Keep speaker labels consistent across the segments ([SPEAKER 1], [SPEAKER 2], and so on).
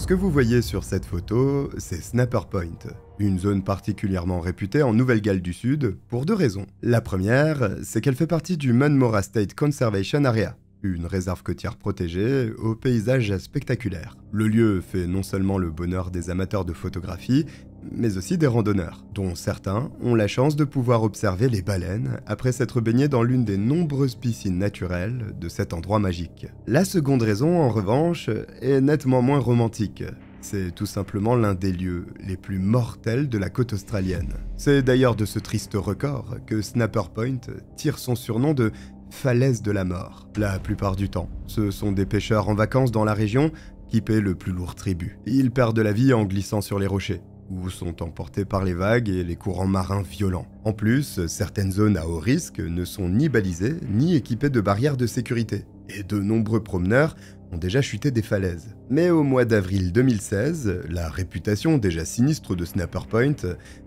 [SPEAKER 1] Ce que vous voyez sur cette photo, c'est Snapper Point, une zone particulièrement réputée en Nouvelle-Galles du Sud pour deux raisons. La première, c'est qu'elle fait partie du Munmora State Conservation Area, une réserve côtière protégée aux paysages spectaculaires. Le lieu fait non seulement le bonheur des amateurs de photographie, mais aussi des randonneurs, dont certains ont la chance de pouvoir observer les baleines après s'être baignés dans l'une des nombreuses piscines naturelles de cet endroit magique. La seconde raison, en revanche, est nettement moins romantique. C'est tout simplement l'un des lieux les plus mortels de la côte australienne. C'est d'ailleurs de ce triste record que Snapper Point tire son surnom de falaise de la mort. La plupart du temps, ce sont des pêcheurs en vacances dans la région qui paient le plus lourd tribut. Ils perdent la vie en glissant sur les rochers, ou sont emportés par les vagues et les courants marins violents. En plus, certaines zones à haut risque ne sont ni balisées, ni équipées de barrières de sécurité, et de nombreux promeneurs ont déjà chuté des falaises. Mais au mois d'avril 2016, la réputation déjà sinistre de Snapper Point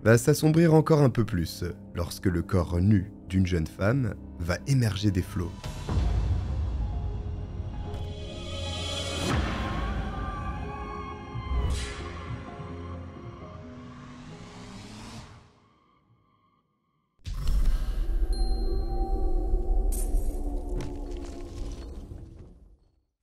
[SPEAKER 1] va s'assombrir encore un peu plus, lorsque le corps nu d'une jeune femme va émerger des flots.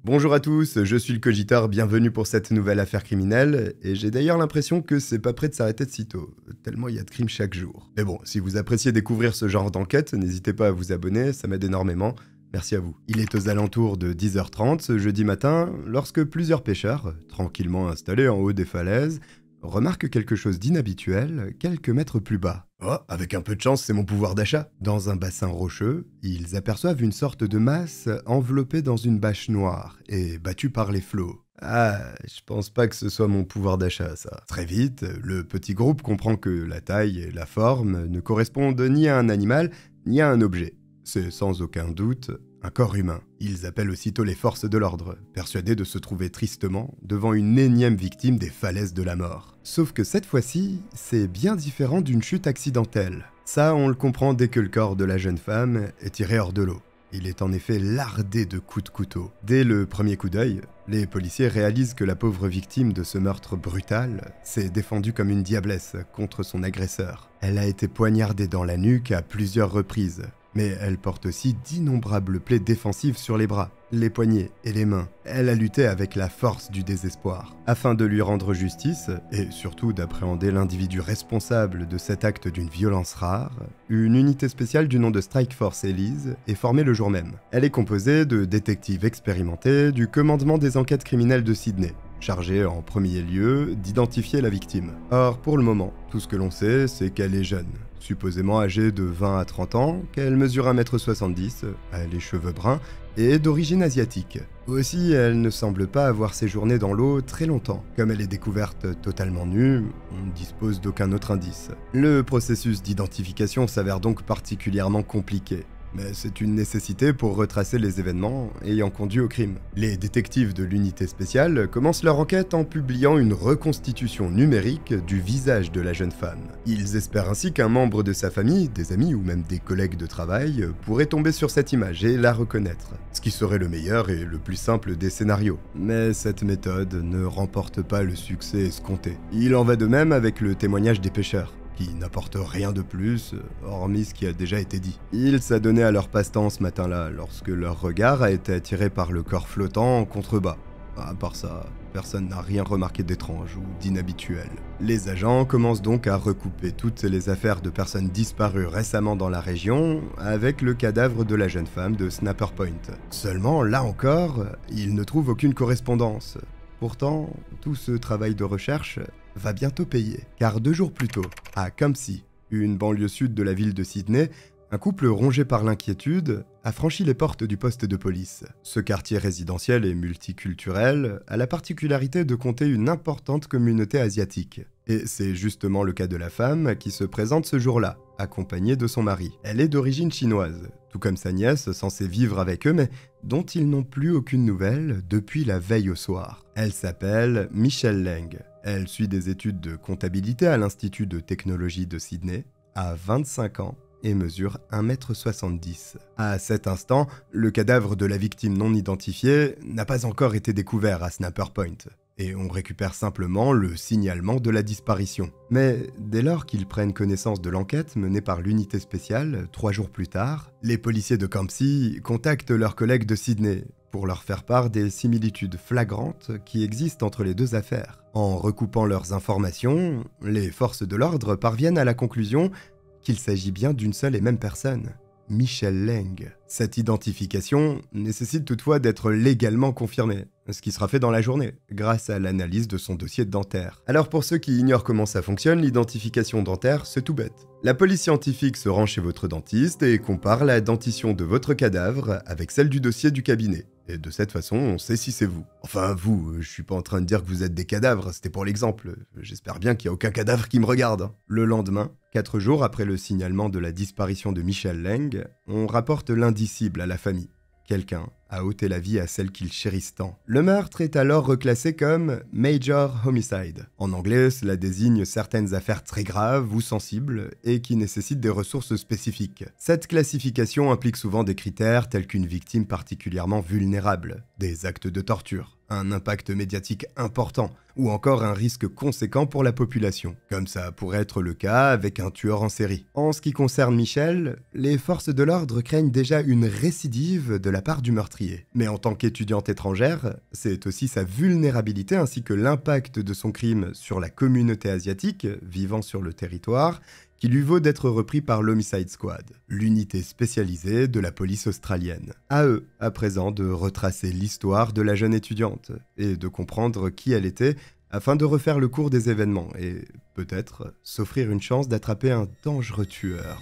[SPEAKER 1] Bonjour à tous, je suis le Cogiteur, bienvenue pour cette nouvelle affaire criminelle, et j'ai d'ailleurs l'impression que c'est pas prêt de s'arrêter de sitôt, tellement il y a de crimes chaque jour. Mais bon, si vous appréciez découvrir ce genre d'enquête, n'hésitez pas à vous abonner, ça m'aide énormément, merci à vous. Il est aux alentours de 10h30 ce jeudi matin, lorsque plusieurs pêcheurs, tranquillement installés en haut des falaises, remarquent quelque chose d'inhabituel quelques mètres plus bas. Oh, avec un peu de chance, c'est mon pouvoir d'achat. Dans un bassin rocheux, ils aperçoivent une sorte de masse enveloppée dans une bâche noire et battue par les flots. Ah, je pense pas que ce soit mon pouvoir d'achat, ça. Très vite, le petit groupe comprend que la taille et la forme ne correspondent ni à un animal, ni à un objet. C'est sans aucun doute un corps humain. Ils appellent aussitôt les forces de l'ordre, persuadés de se trouver tristement devant une énième victime des falaises de la mort. Sauf que cette fois-ci, c'est bien différent d'une chute accidentelle. Ça, on le comprend dès que le corps de la jeune femme est tiré hors de l'eau. Il est en effet lardé de coups de couteau. Dès le premier coup d'œil, les policiers réalisent que la pauvre victime de ce meurtre brutal s'est défendue comme une diablesse contre son agresseur. Elle a été poignardée dans la nuque à plusieurs reprises. Mais elle porte aussi d'innombrables plaies défensives sur les bras, les poignets et les mains. Elle a lutté avec la force du désespoir. Afin de lui rendre justice, et surtout d'appréhender l'individu responsable de cet acte d'une violence rare, une unité spéciale du nom de Strike Force Elise est formée le jour même. Elle est composée de détectives expérimentés du commandement des enquêtes criminelles de Sydney, chargée en premier lieu d'identifier la victime. Or, pour le moment, tout ce que l'on sait, c'est qu'elle est jeune. Supposément âgée de 20 à 30 ans, qu'elle mesure 1m70, a les cheveux bruns et est d'origine asiatique. Aussi, elle ne semble pas avoir séjourné dans l'eau très longtemps. Comme elle est découverte totalement nue, on ne dispose d'aucun autre indice. Le processus d'identification s'avère donc particulièrement compliqué. Mais c'est une nécessité pour retracer les événements ayant conduit au crime. Les détectives de l'unité spéciale commencent leur enquête en publiant une reconstitution numérique du visage de la jeune femme. Ils espèrent ainsi qu'un membre de sa famille, des amis ou même des collègues de travail pourrait tomber sur cette image et la reconnaître, ce qui serait le meilleur et le plus simple des scénarios. Mais cette méthode ne remporte pas le succès escompté. Il en va de même avec le témoignage des pêcheurs, qui n'apportent rien de plus, hormis ce qui a déjà été dit. Ils s'adonnaient à leur passe-temps ce matin-là, lorsque leur regard a été attiré par le corps flottant en contrebas. À part ça, personne n'a rien remarqué d'étrange ou d'inhabituel. Les agents commencent donc à recouper toutes les affaires de personnes disparues récemment dans la région avec le cadavre de la jeune femme de Snapper Point. Seulement, là encore, ils ne trouvent aucune correspondance. Pourtant, tout ce travail de recherche va bientôt payer, car 2 jours plus tôt, à Campsie, une banlieue sud de la ville de Sydney, un couple rongé par l'inquiétude a franchi les portes du poste de police. Ce quartier résidentiel et multiculturel a la particularité de compter une importante communauté asiatique. Et c'est justement le cas de la femme qui se présente ce jour-là, accompagnée de son mari. Elle est d'origine chinoise, tout comme sa nièce censée vivre avec eux, mais dont ils n'ont plus aucune nouvelle depuis la veille au soir. Elle s'appelle Michelle Leng. Elle suit des études de comptabilité à l'Institut de technologie de Sydney, a 25 ans et mesure 1m70. À cet instant, le cadavre de la victime non identifiée n'a pas encore été découvert à Snapper Point. et on récupère simplement le signalement de la disparition. Mais dès lors qu'ils prennent connaissance de l'enquête menée par l'unité spéciale, 3 jours plus tard, les policiers de Campsie contactent leurs collègues de Sydney pour leur faire part des similitudes flagrantes qui existent entre les deux affaires. En recoupant leurs informations, les forces de l'ordre parviennent à la conclusion qu'il s'agit bien d'une seule et même personne. Michelle Leng. Cette identification nécessite toutefois d'être légalement confirmée, ce qui sera fait dans la journée, grâce à l'analyse de son dossier dentaire. Alors pour ceux qui ignorent comment ça fonctionne, l'identification dentaire, c'est tout bête. La police scientifique se rend chez votre dentiste et compare la dentition de votre cadavre avec celle du dossier du cabinet. Et de cette façon, on sait si c'est vous. Enfin vous, je suis pas en train de dire que vous êtes des cadavres, c'était pour l'exemple. J'espère bien qu'il n'y a aucun cadavre qui me regarde. Le lendemain, 4 jours après le signalement de la disparition de Michelle Leng, on rapporte l'indicible à la famille. Quelqu'un a ôté la vie à celle qu'ils chérissent tant. Le meurtre est alors reclassé comme « Major Homicide ». En anglais, cela désigne certaines affaires très graves ou sensibles et qui nécessitent des ressources spécifiques. Cette classification implique souvent des critères tels qu'une victime particulièrement vulnérable, des actes de torture, un impact médiatique important ou encore un risque conséquent pour la population, comme ça pourrait être le cas avec un tueur en série. En ce qui concerne Michelle, les forces de l'ordre craignent déjà une récidive de la part du meurtrier. Mais en tant qu'étudiante étrangère, c'est aussi sa vulnérabilité ainsi que l'impact de son crime sur la communauté asiatique vivant sur le territoire qui lui vaut d'être repris par l'Homicide Squad, l'unité spécialisée de la police australienne. À eux, à présent, de retracer l'histoire de la jeune étudiante et de comprendre qui elle était afin de refaire le cours des événements et, peut-être, s'offrir une chance d'attraper un dangereux tueur.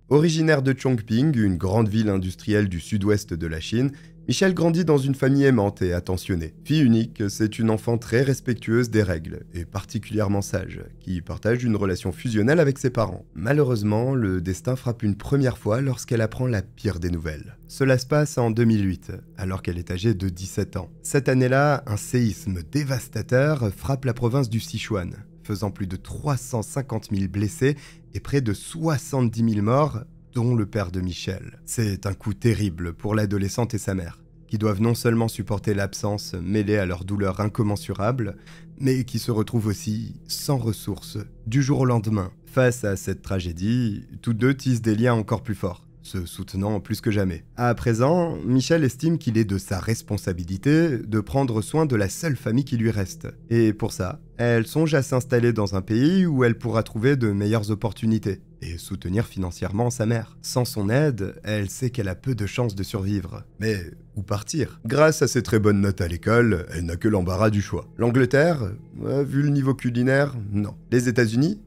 [SPEAKER 1] Originaire de Chongqing, une grande ville industrielle du sud-ouest de la Chine, Michelle grandit dans une famille aimante et attentionnée. Fille unique, c'est une enfant très respectueuse des règles, et particulièrement sage, qui partage une relation fusionnelle avec ses parents. Malheureusement, le destin frappe une première fois lorsqu'elle apprend la pire des nouvelles. Cela se passe en 2008, alors qu'elle est âgée de 17 ans. Cette année-là, un séisme dévastateur frappe la province du Sichuan, faisant plus de 350 000 blessés et près de 70 000 morts, dont le père de Michelle. C'est un coup terrible pour l'adolescente et sa mère, qui doivent non seulement supporter l'absence mêlée à leur douleur incommensurable, mais qui se retrouvent aussi sans ressources du jour au lendemain. Face à cette tragédie, tous deux tissent des liens encore plus forts, se soutenant plus que jamais. À présent, Michelle estime qu'il est de sa responsabilité de prendre soin de la seule famille qui lui reste. Et pour ça, elle songe à s'installer dans un pays où elle pourra trouver de meilleures opportunités et soutenir financièrement sa mère. Sans son aide, elle sait qu'elle a peu de chances de survivre. Mais où partir? Grâce à ses très bonnes notes à l'école, elle n'a que l'embarras du choix. L'Angleterre, vu le niveau culinaire, non. Les États-Unis?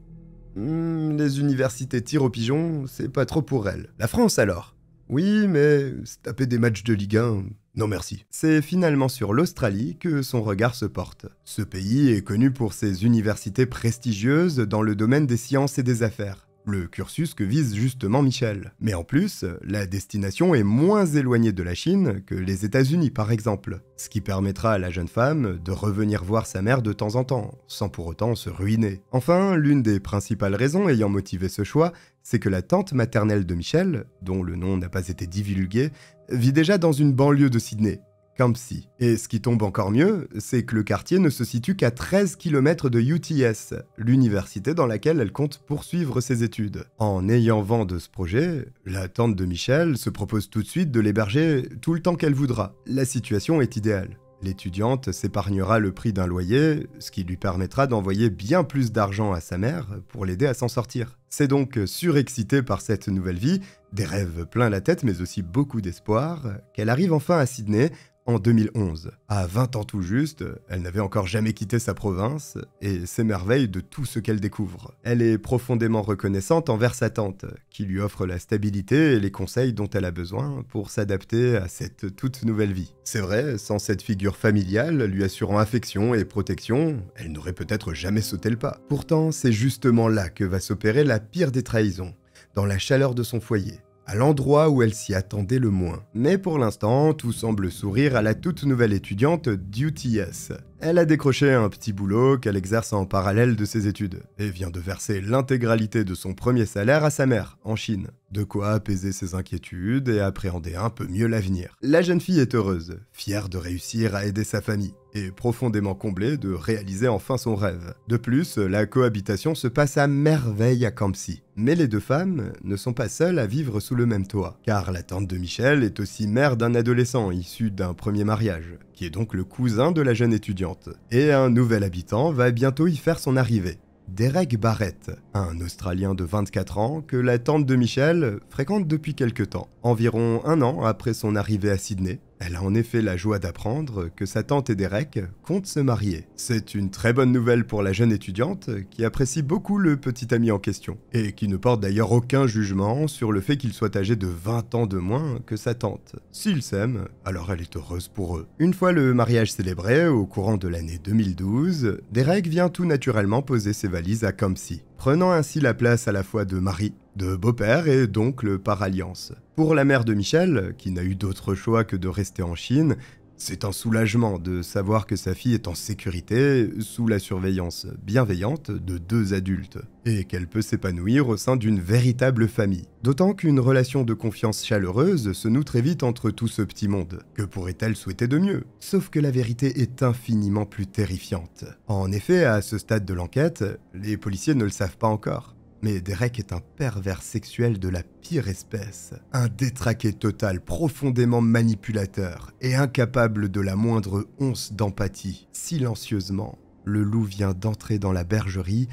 [SPEAKER 1] Les universités tir au pigeon, c'est pas trop pour elle. La France alors? Oui, mais se taper des matchs de Ligue 1, non merci. C'est finalement sur l'Australie que son regard se porte. Ce pays est connu pour ses universités prestigieuses dans le domaine des sciences et des affaires. Le cursus que vise justement Michelle. Mais en plus, la destination est moins éloignée de la Chine que les États-Unis par exemple, ce qui permettra à la jeune femme de revenir voir sa mère de temps en temps, sans pour autant se ruiner. Enfin, l'une des principales raisons ayant motivé ce choix, c'est que la tante maternelle de Michelle, dont le nom n'a pas été divulgué, vit déjà dans une banlieue de Sydney, Campsie. Et ce qui tombe encore mieux, c'est que le quartier ne se situe qu'à 13 km de UTS, l'université dans laquelle elle compte poursuivre ses études. En ayant vent de ce projet, la tante de Michelle se propose tout de suite de l'héberger tout le temps qu'elle voudra. La situation est idéale. L'étudiante s'épargnera le prix d'un loyer, ce qui lui permettra d'envoyer bien plus d'argent à sa mère pour l'aider à s'en sortir. C'est donc surexcitée par cette nouvelle vie, des rêves plein la tête mais aussi beaucoup d'espoir, qu'elle arrive enfin à Sydney en 2011. À 20 ans tout juste, elle n'avait encore jamais quitté sa province et s'émerveille de tout ce qu'elle découvre. Elle est profondément reconnaissante envers sa tante, qui lui offre la stabilité et les conseils dont elle a besoin pour s'adapter à cette toute nouvelle vie. C'est vrai, sans cette figure familiale lui assurant affection et protection, elle n'aurait peut-être jamais sauté le pas. Pourtant, c'est justement là que va s'opérer la pire des trahisons, dans la chaleur de son foyer, à l'endroit où elle s'y attendait le moins. Mais pour l'instant, tout semble sourire à la toute nouvelle étudiante d'UTS. Elle a décroché un petit boulot qu'elle exerce en parallèle de ses études et vient de verser l'intégralité de son premier salaire à sa mère, en Chine. De quoi apaiser ses inquiétudes et appréhender un peu mieux l'avenir. La jeune fille est heureuse, fière de réussir à aider sa famille et profondément comblée de réaliser enfin son rêve. De plus, la cohabitation se passe à merveille à Campsie. Mais les deux femmes ne sont pas seules à vivre sous le même toit, car la tante de Michel est aussi mère d'un adolescent issu d'un premier mariage, qui est donc le cousin de la jeune étudiante. Et un nouvel habitant va bientôt y faire son arrivée. Derek Barrett, un Australien de 24 ans que la tante de Michel fréquente depuis quelque temps. Environ un an après son arrivée à Sydney, elle a en effet la joie d'apprendre que sa tante et Derek comptent se marier. C'est une très bonne nouvelle pour la jeune étudiante qui apprécie beaucoup le petit ami en question, et qui ne porte d'ailleurs aucun jugement sur le fait qu'il soit âgé de 20 ans de moins que sa tante. S'ils s'aiment, alors elle est heureuse pour eux. Une fois le mariage célébré, au courant de l'année 2012, Derek vient tout naturellement poser ses valises à Campsie, prenant ainsi la place à la fois de mari, de beau-père et d'oncle par alliance. Pour la mère de Michel, qui n'a eu d'autre choix que de rester en Chine, c'est un soulagement de savoir que sa fille est en sécurité, sous la surveillance bienveillante de deux adultes, et qu'elle peut s'épanouir au sein d'une véritable famille. D'autant qu'une relation de confiance chaleureuse se noue très vite entre tout ce petit monde. Que pourrait-elle souhaiter de mieux? Sauf que la vérité est infiniment plus terrifiante. En effet, à ce stade de l'enquête, les policiers ne le savent pas encore. Mais Derek est un pervers sexuel de la pire espèce. Un détraqué total, profondément manipulateur et incapable de la moindre once d'empathie. Silencieusement, le loup vient d'entrer dans la bergerie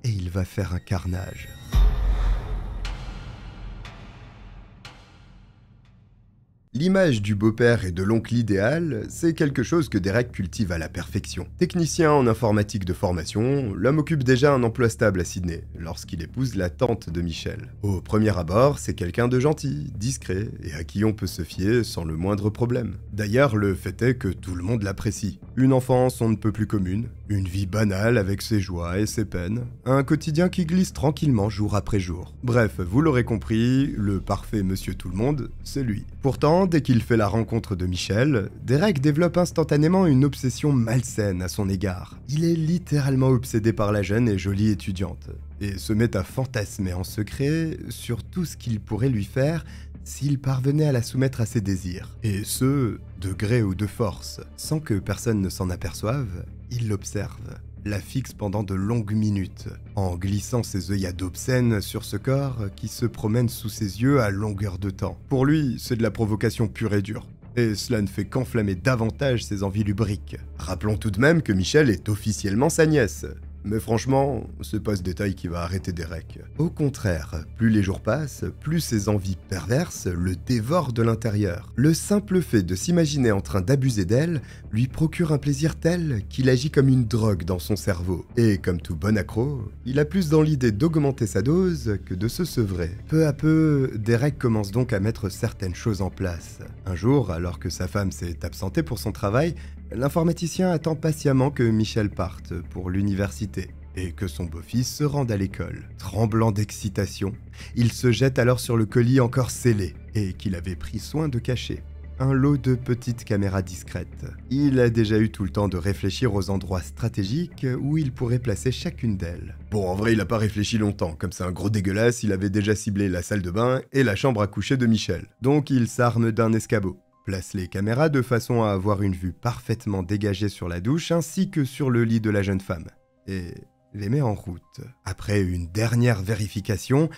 [SPEAKER 1] et il va faire un carnage. L'image du beau-père et de l'oncle idéal, c'est quelque chose que Derek cultive à la perfection. Technicien en informatique de formation, l'homme occupe déjà un emploi stable à Sydney, lorsqu'il épouse la tante de Michel. Au premier abord, c'est quelqu'un de gentil, discret, et à qui on peut se fier sans le moindre problème. D'ailleurs, le fait est que tout le monde l'apprécie. Une enfance on ne peut plus commune, une vie banale avec ses joies et ses peines, un quotidien qui glisse tranquillement jour après jour. Bref, vous l'aurez compris, le parfait monsieur tout-le-monde, c'est lui. Pourtant, dès qu'il fait la rencontre de Michel, Derek développe instantanément une obsession malsaine à son égard. Il est littéralement obsédé par la jeune et jolie étudiante, et se met à fantasmer en secret sur tout ce qu'il pourrait lui faire s'il parvenait à la soumettre à ses désirs. Et ce, de gré ou de force. Sans que personne ne s'en aperçoive, il l'observe, la fixe pendant de longues minutes, en glissant ses œillades obscènes sur ce corps qui se promène sous ses yeux à longueur de temps. Pour lui, c'est de la provocation pure et dure. Et cela ne fait qu'enflammer davantage ses envies lubriques. Rappelons tout de même que Michel est officiellement sa nièce. Mais franchement, c'est pas ce détail qui va arrêter Derek. Au contraire, plus les jours passent, plus ses envies perverses le dévorent de l'intérieur. Le simple fait de s'imaginer en train d'abuser d'elle lui procure un plaisir tel qu'il agit comme une drogue dans son cerveau. Et comme tout bon accro, il a plus dans l'idée d'augmenter sa dose que de se sevrer. Peu à peu, Derek commence donc à mettre certaines choses en place. Un jour, alors que sa femme s'est absentée pour son travail, l'informaticien attend patiemment que Michel parte pour l'université et que son beau-fils se rende à l'école. Tremblant d'excitation, il se jette alors sur le colis encore scellé et qu'il avait pris soin de cacher. Un lot de petites caméras discrètes. Il a déjà eu tout le temps de réfléchir aux endroits stratégiques où il pourrait placer chacune d'elles. Bon, en vrai, il a pas réfléchi longtemps, comme c'est un gros dégueulasse, il avait déjà ciblé la salle de bain et la chambre à coucher de Michel. Donc il s'arme d'un escabeau, place les caméras de façon à avoir une vue parfaitement dégagée sur la douche ainsi que sur le lit de la jeune femme, et les met en route. Après une dernière vérification,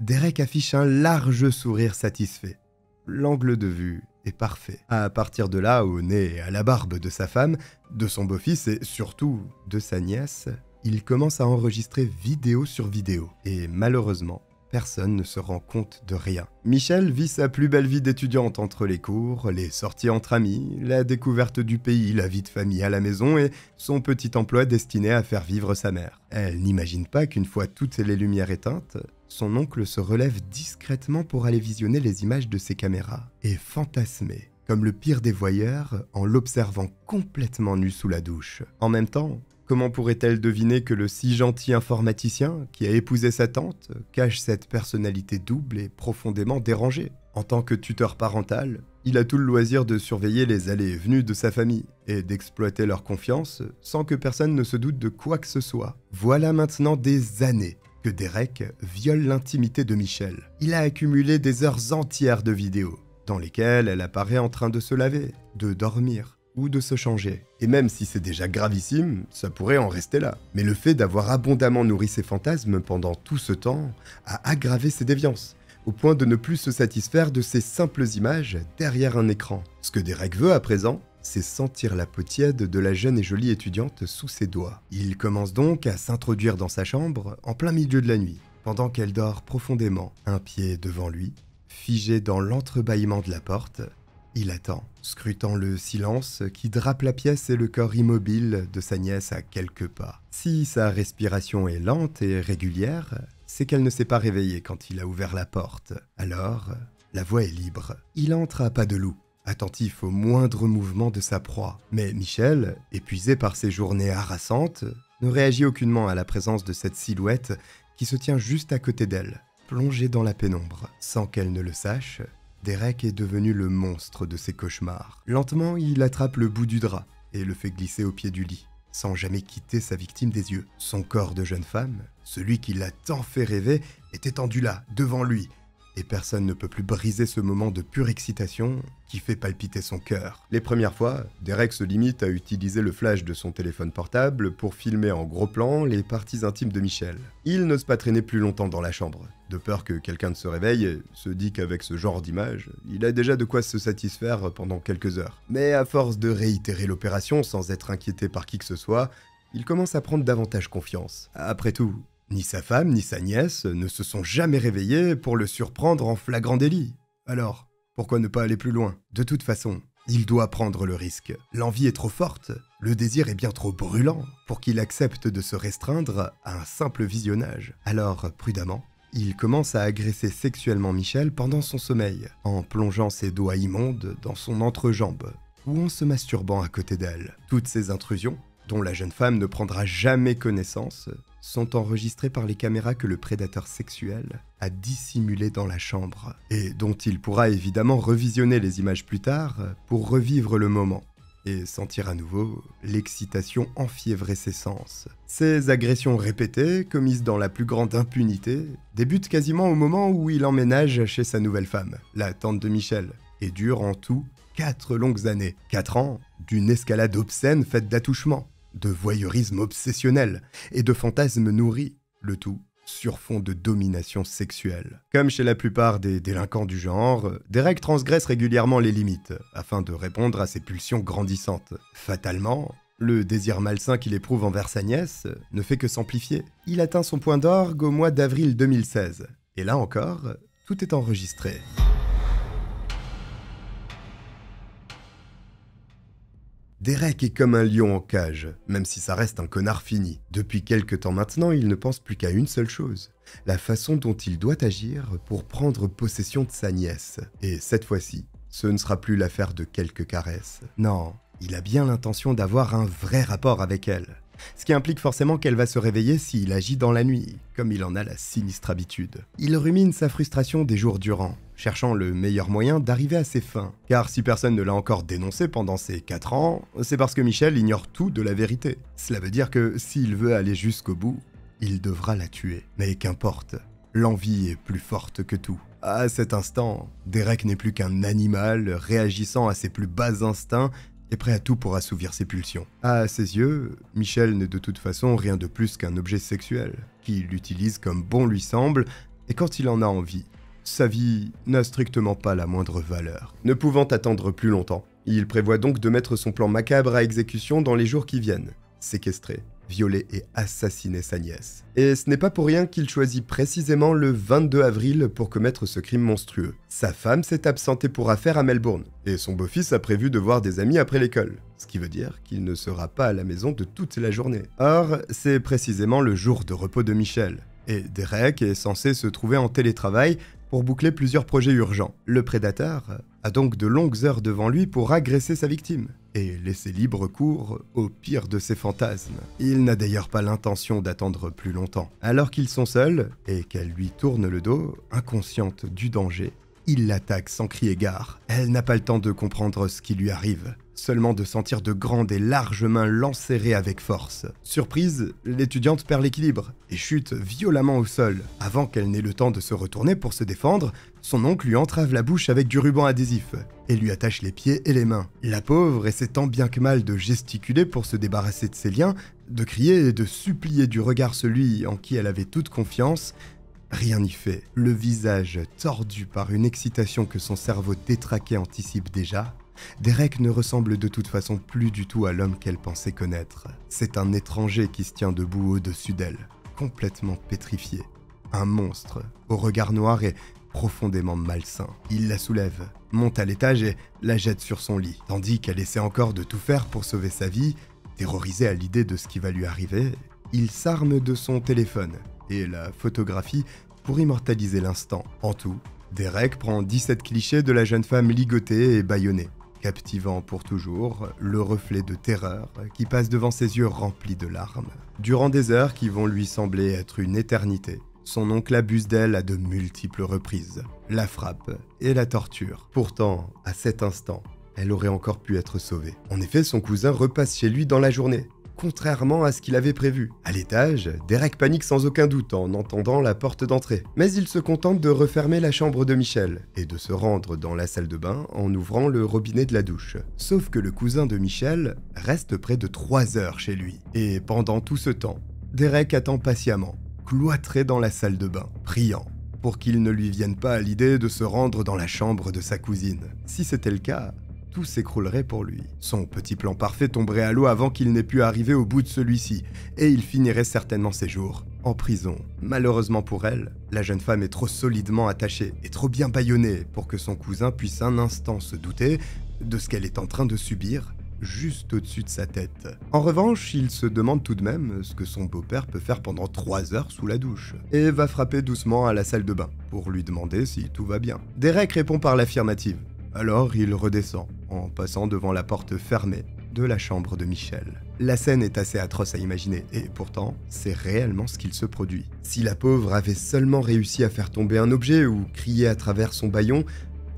[SPEAKER 1] Derek affiche un large sourire satisfait. L'angle de vue est parfait. À partir de là, au nez et à la barbe de sa femme, de son beau-fils et surtout de sa nièce, il commence à enregistrer vidéo sur vidéo. Et malheureusement, personne ne se rend compte de rien. Michel vit sa plus belle vie d'étudiante entre les cours, les sorties entre amis, la découverte du pays, la vie de famille à la maison et son petit emploi destiné à faire vivre sa mère. Elle n'imagine pas qu'une fois toutes les lumières éteintes, son oncle se relève discrètement pour aller visionner les images de ses caméras et fantasmer, comme le pire des voyeurs, en l'observant complètement nu sous la douche. En même temps, comment pourrait-elle deviner que le si gentil informaticien qui a épousé sa tante cache cette personnalité double et profondément dérangée? En tant que tuteur parental, Il a tout le loisir de surveiller les allées et venues de sa famille et d'exploiter leur confiance sans que personne ne se doute de quoi que ce soit. Voilà maintenant des années que Derek viole l'intimité de Michelle. Il a accumulé des heures entières de vidéos dans lesquelles elle apparaît en train de se laver, de dormir ou de se changer. Et même si c'est déjà gravissime, ça pourrait en rester là. Mais le fait d'avoir abondamment nourri ses fantasmes pendant tout ce temps a aggravé ses déviances, au point de ne plus se satisfaire de ces simples images derrière un écran. Ce que Derek veut à présent, c'est sentir la peau tiède de la jeune et jolie étudiante sous ses doigts. Il commence donc à s'introduire dans sa chambre en plein milieu de la nuit, pendant qu'elle dort profondément, un pied devant lui, figé dans l'entrebâillement de la porte. Il attend, scrutant le silence qui drape la pièce et le corps immobile de sa nièce à quelques pas. Si sa respiration est lente et régulière, c'est qu'elle ne s'est pas réveillée quand il a ouvert la porte. Alors, la voie est libre. Il entre à pas de loup, attentif au moindre mouvement de sa proie. Mais Michelle, épuisée par ses journées harassantes, ne réagit aucunement à la présence de cette silhouette qui se tient juste à côté d'elle, plongée dans la pénombre. Sans qu'elle ne le sache, Derek est devenu le monstre de ses cauchemars. Lentement, il attrape le bout du drap et le fait glisser au pied du lit, sans jamais quitter sa victime des yeux. Son corps de jeune femme, celui qui l'a tant fait rêver, est étendu là, devant lui, et personne ne peut plus briser ce moment de pure excitation qui fait palpiter son cœur. Les premières fois, Derek se limite à utiliser le flash de son téléphone portable pour filmer en gros plan les parties intimes de Michelle. Il n'ose pas traîner plus longtemps dans la chambre, de peur que quelqu'un ne se réveille et se dit qu'avec ce genre d'image, il a déjà de quoi se satisfaire pendant quelques heures. Mais à force de réitérer l'opération sans être inquiété par qui que ce soit, il commence à prendre davantage confiance. Après tout, ni sa femme ni sa nièce ne se sont jamais réveillés pour le surprendre en flagrant délit. Alors, pourquoi ne pas aller plus loin? De toute façon, il doit prendre le risque. L'envie est trop forte, le désir est bien trop brûlant pour qu'il accepte de se restreindre à un simple visionnage. Alors, prudemment, il commence à agresser sexuellement Michelle pendant son sommeil, en plongeant ses doigts immondes dans son entrejambe, ou en se masturbant à côté d'elle. Toutes ces intrusions, dont la jeune femme ne prendra jamais connaissance, sont enregistrées par les caméras que le prédateur sexuel a dissimulées dans la chambre, et dont il pourra évidemment revisionner les images plus tard pour revivre le moment, et sentir à nouveau l'excitation enfiévrer ses sens. Ces agressions répétées, commises dans la plus grande impunité, débutent quasiment au moment où il emménage chez sa nouvelle femme, la tante de Michelle, et durent en tout 4 longues années. 4 ans d'une escalade obscène faite d'attouchements, de voyeurisme obsessionnel et de fantasmes nourris, le tout sur fond de domination sexuelle. Comme chez la plupart des délinquants du genre, Derek transgresse régulièrement les limites afin de répondre à ses pulsions grandissantes. Fatalement, le désir malsain qu'il éprouve envers sa nièce ne fait que s'amplifier. Il atteint son point d'orgue au mois d'avril 2016. Et là encore, tout est enregistré. Derek est comme un lion en cage, même si ça reste un connard fini. Depuis quelque temps maintenant, il ne pense plus qu'à une seule chose, la façon dont il doit agir pour prendre possession de sa nièce. Et cette fois-ci, ce ne sera plus l'affaire de quelques caresses. Non, il a bien l'intention d'avoir un vrai rapport avec elle. Ce qui implique forcément qu'elle va se réveiller s'il agit dans la nuit, comme il en a la sinistre habitude. Il rumine sa frustration des jours durant, cherchant le meilleur moyen d'arriver à ses fins. Car si personne ne l'a encore dénoncé pendant ces 4 ans, c'est parce que Michelle ignore tout de la vérité. Cela veut dire que s'il veut aller jusqu'au bout, il devra la tuer. Mais qu'importe, l'envie est plus forte que tout. À cet instant, Derek n'est plus qu'un animal réagissant à ses plus bas instincts et prêt à tout pour assouvir ses pulsions. À ses yeux, Michelle n'est de toute façon rien de plus qu'un objet sexuel, qu'il utilise comme bon lui semble, et quand il en a envie. Sa vie n'a strictement pas la moindre valeur. Ne pouvant attendre plus longtemps, il prévoit donc de mettre son plan macabre à exécution dans les jours qui viennent. Séquestrer, violer et assassiner sa nièce. Et ce n'est pas pour rien qu'il choisit précisément le 22 avril pour commettre ce crime monstrueux. Sa femme s'est absentée pour affaires à Melbourne, et son beau-fils a prévu de voir des amis après l'école, ce qui veut dire qu'il ne sera pas à la maison de toute la journée. Or, c'est précisément le jour de repos de Michelle, et Derek est censé se trouver en télétravail pour boucler plusieurs projets urgents. Le prédateur a donc de longues heures devant lui pour agresser sa victime et laisser libre cours au pire de ses fantasmes. Il n'a d'ailleurs pas l'intention d'attendre plus longtemps. Alors qu'ils sont seuls et qu'elle lui tourne le dos, inconsciente du danger, Il l'attaque sans crier gare. Elle n'a pas le temps de comprendre ce qui lui arrive, seulement de sentir de grandes et larges mains l'enserrer avec force. Surprise, l'étudiante perd l'équilibre et chute violemment au sol. Avant qu'elle n'ait le temps de se retourner pour se défendre, son oncle lui entrave la bouche avec du ruban adhésif et lui attache les pieds et les mains. La pauvre essaie tant bien que mal de gesticuler pour se débarrasser de ses liens, de crier et de supplier du regard celui en qui elle avait toute confiance. Rien n'y fait. Le visage tordu par une excitation que son cerveau détraqué anticipe déjà, Derek ne ressemble de toute façon plus du tout à l'homme qu'elle pensait connaître. C'est un étranger qui se tient debout au-dessus d'elle, complètement pétrifié. Un monstre, au regard noir et profondément malsain. Il la soulève, monte à l'étage et la jette sur son lit, tandis qu'elle essaie encore de tout faire pour sauver sa vie. Terrorisé à l'idée de ce qui va lui arriver, il s'arme de son téléphone et la photographie pour immortaliser l'instant. En tout, Derek prend 17 clichés de la jeune femme ligotée et bâillonnée, captivant pour toujours le reflet de terreur qui passe devant ses yeux remplis de larmes. Durant des heures qui vont lui sembler être une éternité, son oncle abuse d'elle à de multiples reprises, la frappe et la torture. Pourtant, à cet instant, elle aurait encore pu être sauvée. En effet, son cousin repasse chez lui dans la journée, contrairement à ce qu'il avait prévu. À l'étage, Derek panique sans aucun doute en entendant la porte d'entrée. Mais il se contente de refermer la chambre de Michel et de se rendre dans la salle de bain en ouvrant le robinet de la douche. Sauf que le cousin de Michel reste près de 3 heures chez lui. Et pendant tout ce temps, Derek attend patiemment, cloîtré dans la salle de bain, priant pour qu'il ne lui vienne pas à l'idée de se rendre dans la chambre de sa cousine. Si c'était le cas, tout s'écroulerait pour lui. Son petit plan parfait tomberait à l'eau avant qu'il n'ait pu arriver au bout de celui-ci, et il finirait certainement ses jours en prison. Malheureusement pour elle, la jeune femme est trop solidement attachée et trop bien bâillonnée pour que son cousin puisse un instant se douter de ce qu'elle est en train de subir juste au-dessus de sa tête. En revanche, il se demande tout de même ce que son beau-père peut faire pendant 3 heures sous la douche, et va frapper doucement à la salle de bain pour lui demander si tout va bien. Derek répond par l'affirmative. Alors il redescend, en passant devant la porte fermée de la chambre de Michel. La scène est assez atroce à imaginer, et pourtant, c'est réellement ce qu'il se produit. Si la pauvre avait seulement réussi à faire tomber un objet ou crier à travers son bâillon,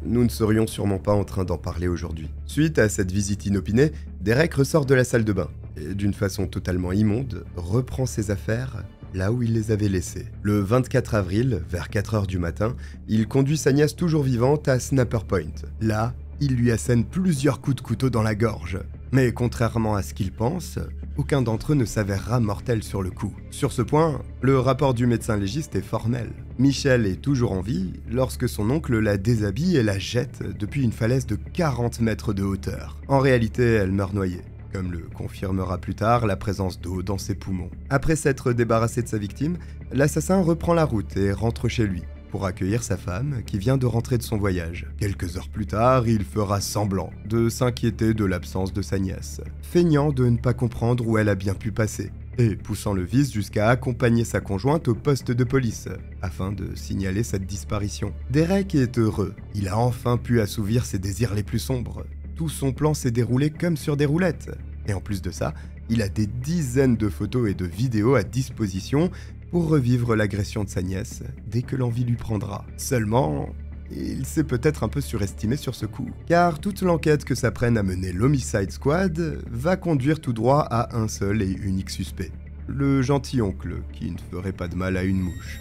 [SPEAKER 1] nous ne serions sûrement pas en train d'en parler aujourd'hui. Suite à cette visite inopinée, Derek ressort de la salle de bain, et d'une façon totalement immonde, reprend ses affaires là où il les avait laissés. Le 24 avril, vers 4h du matin, il conduit sa nièce toujours vivante à Snapper Point. Là, il lui assène plusieurs coups de couteau dans la gorge. Mais contrairement à ce qu'il pense, aucun d'entre eux ne s'avérera mortel sur le coup. Sur ce point, le rapport du médecin légiste est formel. Michel est toujours en vie lorsque son oncle la déshabille et la jette depuis une falaise de 40 mètres de hauteur. En réalité, elle meurt noyée, comme le confirmera plus tard la présence d'eau dans ses poumons. Après s'être débarrassé de sa victime, l'assassin reprend la route et rentre chez lui pour accueillir sa femme qui vient de rentrer de son voyage. Quelques heures plus tard, il fera semblant de s'inquiéter de l'absence de sa nièce, feignant de ne pas comprendre où elle a bien pu passer, et poussant le vice jusqu'à accompagner sa conjointe au poste de police, afin de signaler cette disparition. Derek est heureux, il a enfin pu assouvir ses désirs les plus sombres. Tout son plan s'est déroulé comme sur des roulettes. Et en plus de ça, il a des dizaines de photos et de vidéos à disposition pour revivre l'agression de sa nièce dès que l'envie lui prendra. Seulement, il s'est peut-être un peu surestimé sur ce coup, car toute l'enquête que s'apprenne à mener l'Homicide Squad va conduire tout droit à un seul et unique suspect. Le gentil-oncle qui ne ferait pas de mal à une mouche.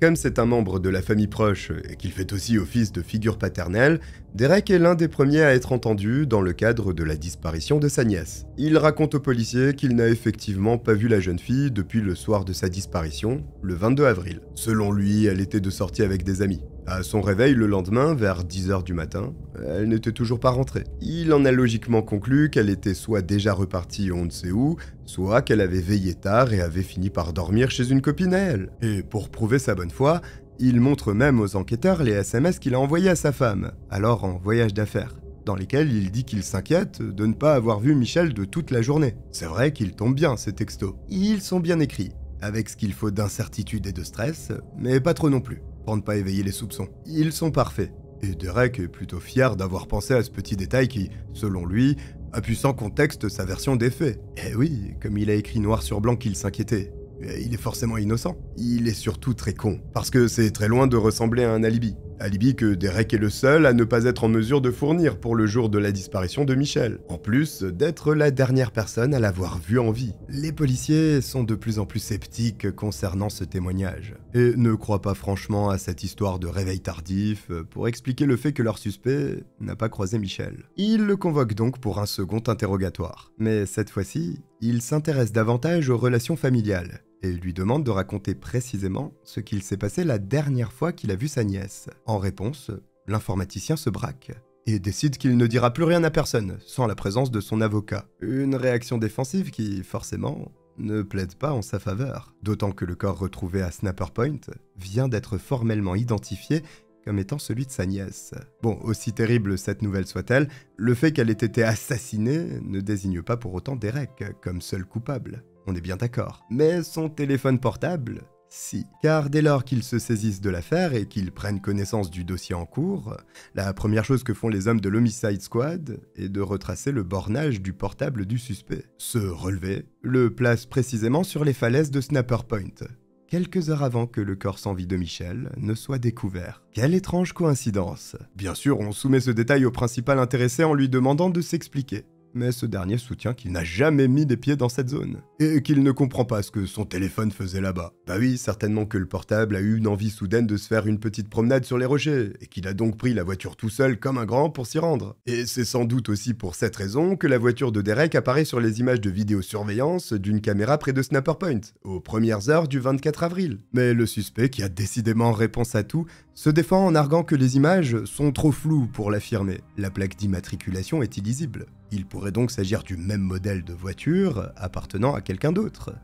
[SPEAKER 1] Comme c'est un membre de la famille proche et qu'il fait aussi office de figure paternelle, Derek est l'un des premiers à être entendu dans le cadre de la disparition de sa nièce. Il raconte aux policiers qu'il n'a effectivement pas vu la jeune fille depuis le soir de sa disparition, le 22 avril. Selon lui, elle était de sortie avec des amis. À son réveil le lendemain, vers 10h du matin, elle n'était toujours pas rentrée. Il en a logiquement conclu qu'elle était soit déjà repartie on ne sait où, soit qu'elle avait veillé tard et avait fini par dormir chez une copine à elle. Et pour prouver sa bonne foi, il montre même aux enquêteurs les SMS qu'il a envoyés à sa femme, alors en voyage d'affaires, dans lesquels il dit qu'il s'inquiète de ne pas avoir vu Michel de toute la journée. C'est vrai qu'ils tombent bien ces textos. Ils sont bien écrits, avec ce qu'il faut d'incertitude et de stress, mais pas trop non plus, pour ne pas éveiller les soupçons. Ils sont parfaits, et Derek est plutôt fier d'avoir pensé à ce petit détail qui, selon lui, appuie sans contexte sa version des faits. Eh oui, comme il a écrit noir sur blanc qu'il s'inquiétait. Et il est forcément innocent. Il est surtout très con, parce que c'est très loin de ressembler à un alibi. Alibi que Derek est le seul à ne pas être en mesure de fournir pour le jour de la disparition de Michelle, en plus d'être la dernière personne à l'avoir vu en vie. Les policiers sont de plus en plus sceptiques concernant ce témoignage, et ne croient pas franchement à cette histoire de réveil tardif pour expliquer le fait que leur suspect n'a pas croisé Michelle. Ils le convoquent donc pour un second interrogatoire, mais cette fois-ci, il s'intéresse davantage aux relations familiales, et lui demande de raconter précisément ce qu'il s'est passé la dernière fois qu'il a vu sa nièce. En réponse, l'informaticien se braque et décide qu'il ne dira plus rien à personne, sans la présence de son avocat. Une réaction défensive qui, forcément, ne plaide pas en sa faveur, d'autant que le corps retrouvé à Snapper Point vient d'être formellement identifié comme étant celui de sa nièce. Bon, aussi terrible cette nouvelle soit-elle, le fait qu'elle ait été assassinée ne désigne pas pour autant Derek comme seul coupable. On est bien d'accord. Mais son téléphone portable, si. Car dès lors qu'ils se saisissent de l'affaire et qu'ils prennent connaissance du dossier en cours, la première chose que font les hommes de l'Homicide Squad est de retracer le bornage du portable du suspect. Ce relevé le place précisément sur les falaises de Snapper Point, quelques heures avant que le corps sans vie de Michelle ne soit découvert. Quelle étrange coïncidence. Bien sûr, on soumet ce détail au principal intéressé en lui demandant de s'expliquer. Mais ce dernier soutient qu'il n'a jamais mis les pieds dans cette zone, et qu'il ne comprend pas ce que son téléphone faisait là-bas. Bah oui, certainement que le portable a eu une envie soudaine de se faire une petite promenade sur les rochers, et qu'il a donc pris la voiture tout seul comme un grand pour s'y rendre. Et c'est sans doute aussi pour cette raison que la voiture de Derek apparaît sur les images de vidéosurveillance d'une caméra près de Snapper Point, aux premières heures du 24 avril. Mais le suspect, qui a décidément réponse à tout, se défend en arguant que les images sont trop floues pour l'affirmer. La plaque d'immatriculation est illisible. Il pourrait donc s'agir du même modèle de voiture appartenant à quelqu'un d'autre.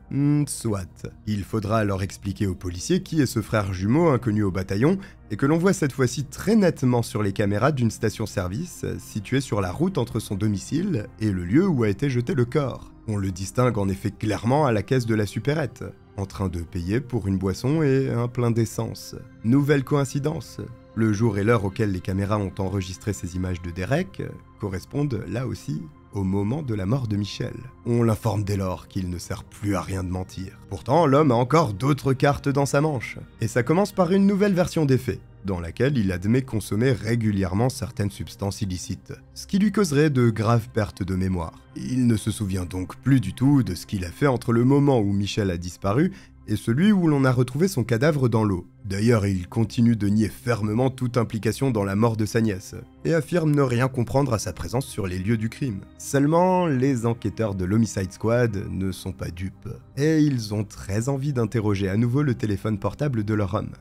[SPEAKER 1] Soit. Il faudra alors expliquer aux policiers qui est ce frère jumeau inconnu au bataillon et que l'on voit cette fois-ci très nettement sur les caméras d'une station-service située sur la route entre son domicile et le lieu où a été jeté le corps. On le distingue en effet clairement à la caisse de la supérette, en train de payer pour une boisson et un plein d'essence. Nouvelle coïncidence. Le jour et l'heure auxquels les caméras ont enregistré ces images de Derek correspondent là aussi au moment de la mort de Michelle. On l'informe dès lors qu'il ne sert plus à rien de mentir. Pourtant, l'homme a encore d'autres cartes dans sa manche. Et ça commence par une nouvelle version des faits, dans laquelle il admet consommer régulièrement certaines substances illicites, ce qui lui causerait de graves pertes de mémoire. Il ne se souvient donc plus du tout de ce qu'il a fait entre le moment où Michelle a disparu et celui où l'on a retrouvé son cadavre dans l'eau. D'ailleurs, il continue de nier fermement toute implication dans la mort de sa nièce, et affirme ne rien comprendre à sa présence sur les lieux du crime. Seulement, les enquêteurs de l'Homicide Squad ne sont pas dupes, et ils ont très envie d'interroger à nouveau le téléphone portable de leur homme,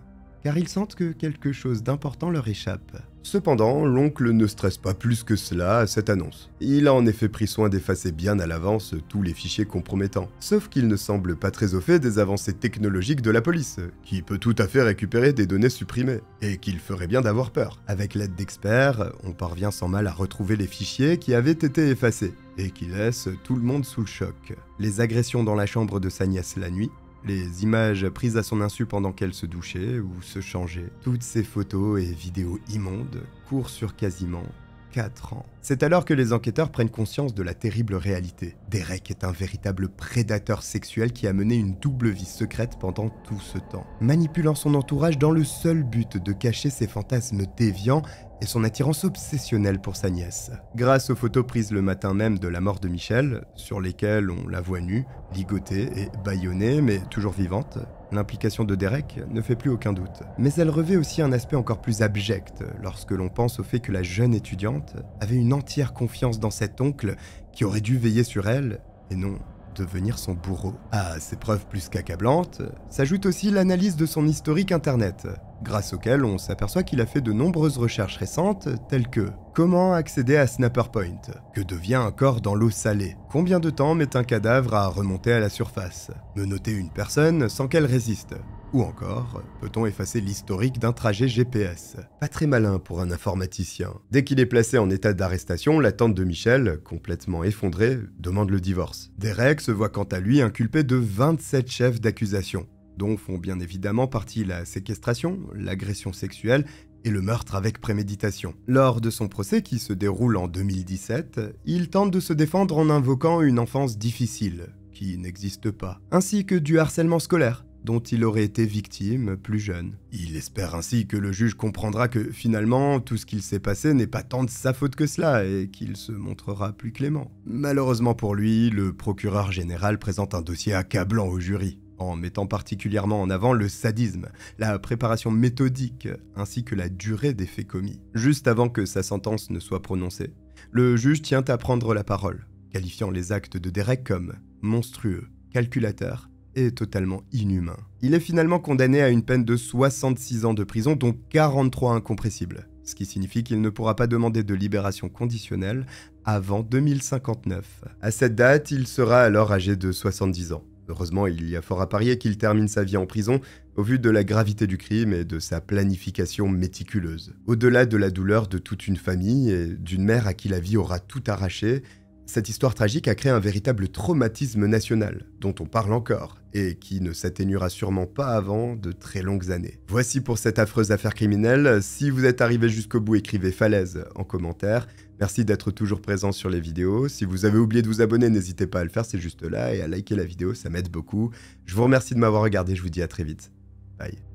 [SPEAKER 1] car ils sentent que quelque chose d'important leur échappe. Cependant, l'oncle ne stresse pas plus que cela à cette annonce. Il a en effet pris soin d'effacer bien à l'avance tous les fichiers compromettants, sauf qu'il ne semble pas très au fait des avancées technologiques de la police, qui peut tout à fait récupérer des données supprimées, et qu'il ferait bien d'avoir peur. Avec l'aide d'experts, on parvient sans mal à retrouver les fichiers qui avaient été effacés, et qui laissent tout le monde sous le choc. Les agressions dans la chambre de sa nièce la nuit, les images prises à son insu pendant qu'elle se douchait ou se changeait, toutes ces photos et vidéos immondes courent sur quasiment 4 ans. C'est alors que les enquêteurs prennent conscience de la terrible réalité. Derek est un véritable prédateur sexuel qui a mené une double vie secrète pendant tout ce temps, manipulant son entourage dans le seul but de cacher ses fantasmes déviants et son attirance obsessionnelle pour sa nièce. Grâce aux photos prises le matin même de la mort de Michelle, sur lesquelles on la voit nue, ligotée et bâillonnée, mais toujours vivante, l'implication de Derek ne fait plus aucun doute. Mais elle revêt aussi un aspect encore plus abject lorsque l'on pense au fait que la jeune étudiante avait une entière confiance dans cet oncle qui aurait dû veiller sur elle, et non devenir son bourreau. À ces preuves plus qu'accablantes, s'ajoute aussi l'analyse de son historique internet, grâce auquel on s'aperçoit qu'il a fait de nombreuses recherches récentes, telles que comment accéder à Snapper Point, que devient un corps dans l'eau salée, combien de temps met un cadavre à remonter à la surface, menotter une personne sans qu'elle résiste, ou encore, peut-on effacer l'historique d'un trajet GPS? Pas très malin pour un informaticien. Dès qu'il est placé en état d'arrestation, la tante de Michelle, complètement effondrée, demande le divorce. Derek se voit quant à lui inculpé de 27 chefs d'accusation, dont font bien évidemment partie la séquestration, l'agression sexuelle et le meurtre avec préméditation. Lors de son procès qui se déroule en 2017, il tente de se défendre en invoquant une enfance difficile, qui n'existe pas, ainsi que du harcèlement scolaire, dont il aurait été victime plus jeune. Il espère ainsi que le juge comprendra que finalement, tout ce qu'il s'est passé n'est pas tant de sa faute que cela et qu'il se montrera plus clément. Malheureusement pour lui, le procureur général présente un dossier accablant au jury, en mettant particulièrement en avant le sadisme, la préparation méthodique, ainsi que la durée des faits commis. Juste avant que sa sentence ne soit prononcée, le juge tient à prendre la parole, qualifiant les actes de Derek comme monstrueux, calculateurs et totalement inhumain. Il est finalement condamné à une peine de 66 ans de prison, dont 43 incompressibles, ce qui signifie qu'il ne pourra pas demander de libération conditionnelle avant 2059. À cette date, il sera alors âgé de 70 ans. Heureusement, il y a fort à parier qu'il termine sa vie en prison, au vu de la gravité du crime et de sa planification méticuleuse. Au-delà de la douleur de toute une famille et d'une mère à qui la vie aura tout arraché, cette histoire tragique a créé un véritable traumatisme national, dont on parle encore, et qui ne s'atténuera sûrement pas avant de très longues années. Voici pour cette affreuse affaire criminelle. Si vous êtes arrivé jusqu'au bout, écrivez falaise en commentaire. Merci d'être toujours présent sur les vidéos. Si vous avez oublié de vous abonner, n'hésitez pas à le faire, c'est juste là, et à liker la vidéo, ça m'aide beaucoup. Je vous remercie de m'avoir regardé, je vous dis à très vite. Bye.